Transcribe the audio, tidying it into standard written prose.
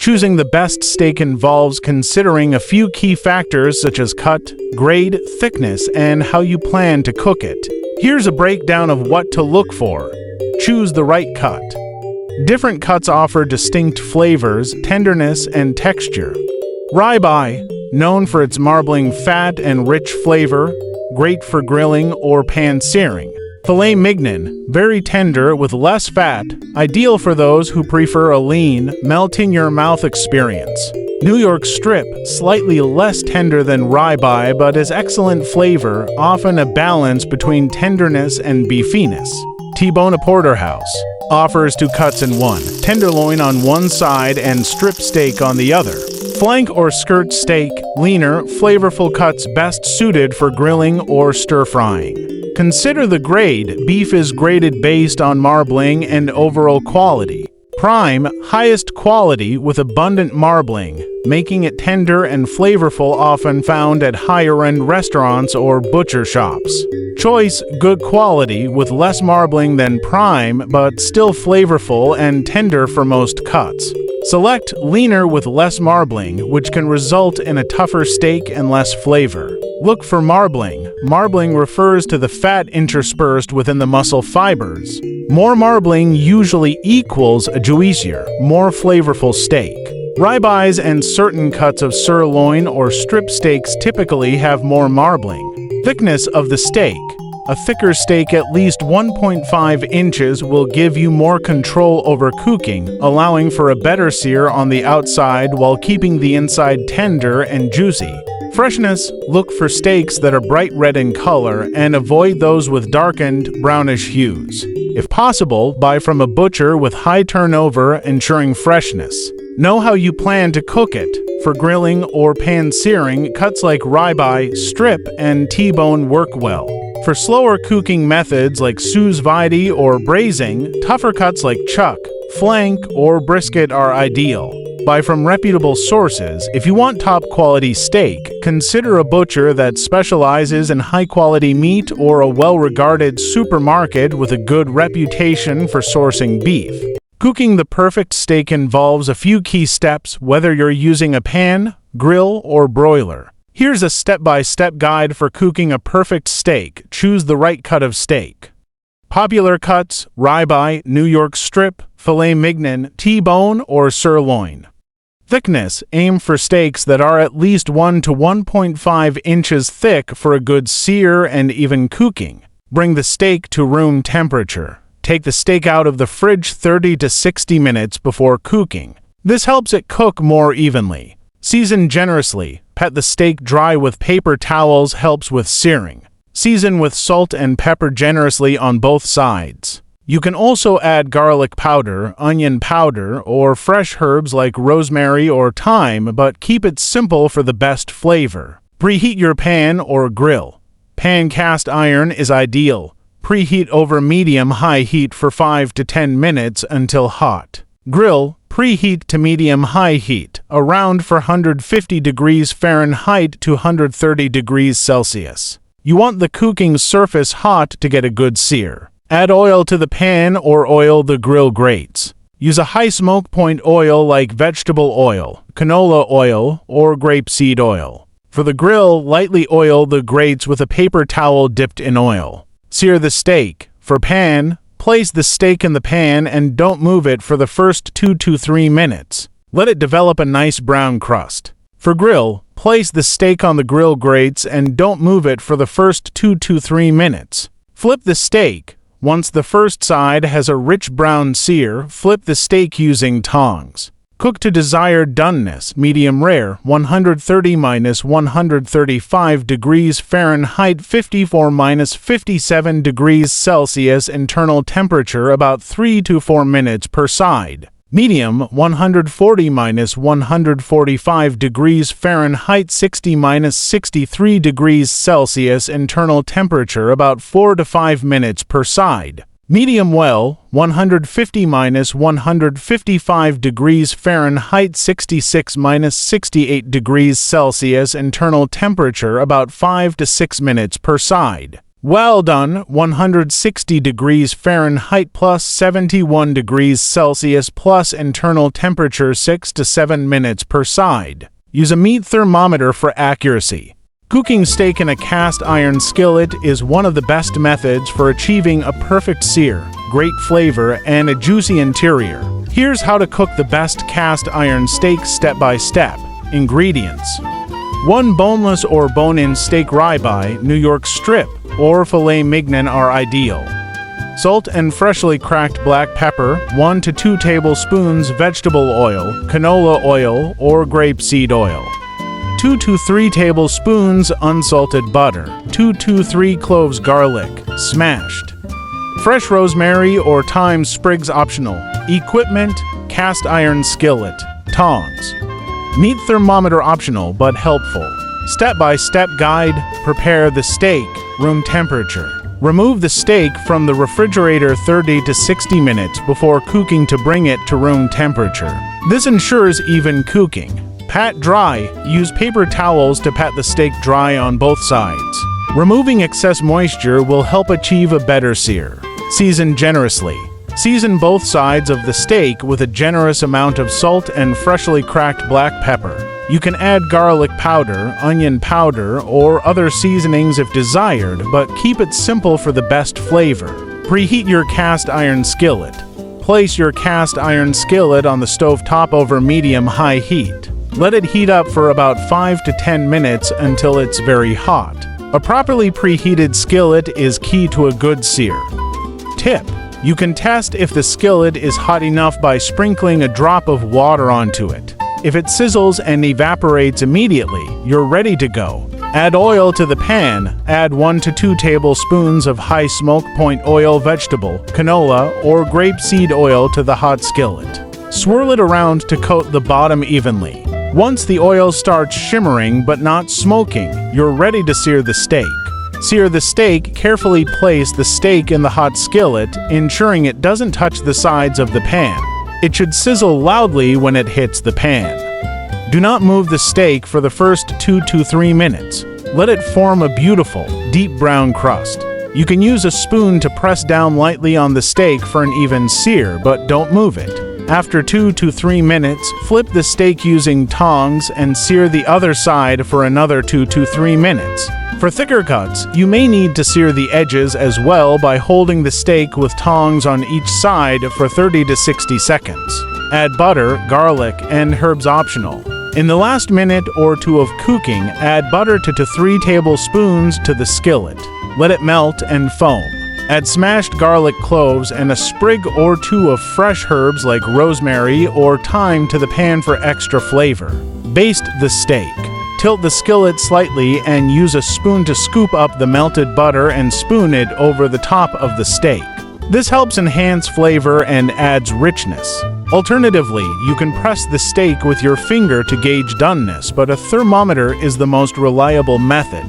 Choosing the best steak involves considering a few key factors such as cut, grade, thickness, and how you plan to cook it. Here's a breakdown of what to look for. Choose the right cut. Different cuts offer distinct flavors, tenderness, and texture. Ribeye, known for its marbling fat and rich flavor, great for grilling or pan-searing. Filet Mignon, very tender with less fat, ideal for those who prefer a lean, melt-in-your-mouth experience. New York Strip, slightly less tender than ribeye but has excellent flavor, often a balance between tenderness and beefiness. T-bone porterhouse, offers 2 cuts in one, tenderloin on one side and strip steak on the other. Flank or skirt steak, leaner, flavorful cuts best suited for grilling or stir-frying. Consider the grade. Beef is graded based on marbling and overall quality. Prime, highest quality with abundant marbling, making it tender and flavorful, often found at higher-end restaurants or butcher shops. Choice, good quality with less marbling than prime but still flavorful and tender for most cuts. Select leaner with less marbling, which can result in a tougher steak and less flavor. Look for marbling. Marbling refers to the fat interspersed within the muscle fibers. More marbling usually equals a juicier, more flavorful steak. Ribeyes and certain cuts of sirloin or strip steaks typically have more marbling. Thickness of the steak. A thicker steak at least 1.5 inches will give you more control over cooking, allowing for a better sear on the outside while keeping the inside tender and juicy. Freshness, look for steaks that are bright red in color and avoid those with darkened, brownish hues. If possible, buy from a butcher with high turnover, ensuring freshness. Know how you plan to cook it. For grilling or pan-searing, cuts like ribeye, strip, and T-bone work well. For slower cooking methods like sous vide or braising, tougher cuts like chuck, flank, or brisket are ideal. Buy from reputable sources. If you want top-quality steak, consider a butcher that specializes in high-quality meat or a well-regarded supermarket with a good reputation for sourcing beef. Cooking the perfect steak involves a few key steps, whether you're using a pan, grill, or broiler. Here's a step-by-step guide for cooking a perfect steak. Choose the right cut of steak. Popular cuts: ribeye, New York strip, filet mignon, T-bone, or sirloin. Thickness: aim for steaks that are at least 1 to 1.5 inches thick for a good sear and even cooking. Bring the steak to room temperature. Take the steak out of the fridge 30 to 60 minutes before cooking. This helps it cook more evenly. Season generously. Pat the steak dry with paper towels, helps with searing. Season with salt and pepper generously on both sides. You can also add garlic powder, onion powder, or fresh herbs like rosemary or thyme, but keep it simple for the best flavor. Preheat your pan or grill. Pan cast iron is ideal. Preheat over medium-high heat for 5 to 10 minutes until hot. Grill, preheat to medium-high heat, around 450 degrees Fahrenheit to 130 degrees Celsius. You want the cooking surface hot to get a good sear. Add oil to the pan or oil the grill grates. Use a high smoke point oil like vegetable oil, canola oil, or grapeseed oil. For the grill, lightly oil the grates with a paper towel dipped in oil. Sear the steak. For pan, place the steak in the pan and don't move it for the first 2 to 3 minutes. Let it develop a nice brown crust. For grill, place the steak on the grill grates and don't move it for the first 2 to 3 minutes. Flip the steak. Once the first side has a rich brown sear, flip the steak using tongs. Cook to desired doneness, medium rare, 130–135 degrees Fahrenheit, 54–57 degrees Celsius internal temperature, about 3 to 4 minutes per side. Medium, 140–145 degrees Fahrenheit, 60–63 degrees Celsius internal temperature, about 4 to 5 minutes per side. Medium well, 150–155 degrees Fahrenheit, 66–68 degrees Celsius internal temperature, about 5 to 6 minutes per side. Well done, 160 degrees Fahrenheit plus 71 degrees Celsius plus internal temperature 6 to 7 minutes per side. Use a meat thermometer for accuracy. Cooking steak in a cast iron skillet is one of the best methods for achieving a perfect sear, great flavor, and a juicy interior. Here's how to cook the best cast iron steak step by step. Ingredients: 1 boneless or bone-in steak ribeye, New York strip, or filet mignon are ideal. Salt and freshly cracked black pepper, 1 to 2 tablespoons vegetable oil, canola oil, or grapeseed oil. 2 to 3 tablespoons unsalted butter, 2 to 3 cloves garlic, smashed. Fresh rosemary or thyme sprigs optional. Equipment: cast iron skillet, tongs. Meat thermometer optional but helpful. Step-by-step guide: prepare the steak, room temperature. Remove the steak from the refrigerator 30 to 60 minutes before cooking to bring it to room temperature. This ensures even cooking. Pat dry: use paper towels to pat the steak dry on both sides. Removing excess moisture will help achieve a better sear. Season generously. Season both sides of the steak with a generous amount of salt and freshly cracked black pepper. You can add garlic powder, onion powder, or other seasonings if desired, but keep it simple for the best flavor. Preheat your cast iron skillet. Place your cast iron skillet on the stove top over medium-high heat. Let it heat up for about 5 to 10 minutes until it's very hot. A properly preheated skillet is key to a good sear. Tip: you can test if the skillet is hot enough by sprinkling a drop of water onto it. If it sizzles and evaporates immediately, you're ready to go. Add oil to the pan. Add 1 to 2 tablespoons of high smoke point oil, vegetable, canola, or grapeseed oil to the hot skillet. Swirl it around to coat the bottom evenly. Once the oil starts shimmering but not smoking, you're ready to sear the steak. Sear the steak. Carefully place the steak in the hot skillet, ensuring it doesn't touch the sides of the pan. It should sizzle loudly when it hits the pan. Do not move the steak for the first 2 to 3 minutes. Let it form a beautiful, deep brown crust. You can use a spoon to press down lightly on the steak for an even sear, but don't move it. After 2 to 3 minutes, flip the steak using tongs and sear the other side for another 2 to 3 minutes. For thicker cuts, you may need to sear the edges as well by holding the steak with tongs on each side for 30 to 60 seconds. Add butter, garlic, and herbs optional. In the last minute or two of cooking, add butter 2 to 3 tablespoons to the skillet. Let it melt and foam. Add smashed garlic cloves and a sprig or 2 of fresh herbs like rosemary or thyme to the pan for extra flavor. Baste the steak. Tilt the skillet slightly and use a spoon to scoop up the melted butter and spoon it over the top of the steak. This helps enhance flavor and adds richness. Alternatively, you can press the steak with your finger to gauge doneness, but a thermometer is the most reliable method.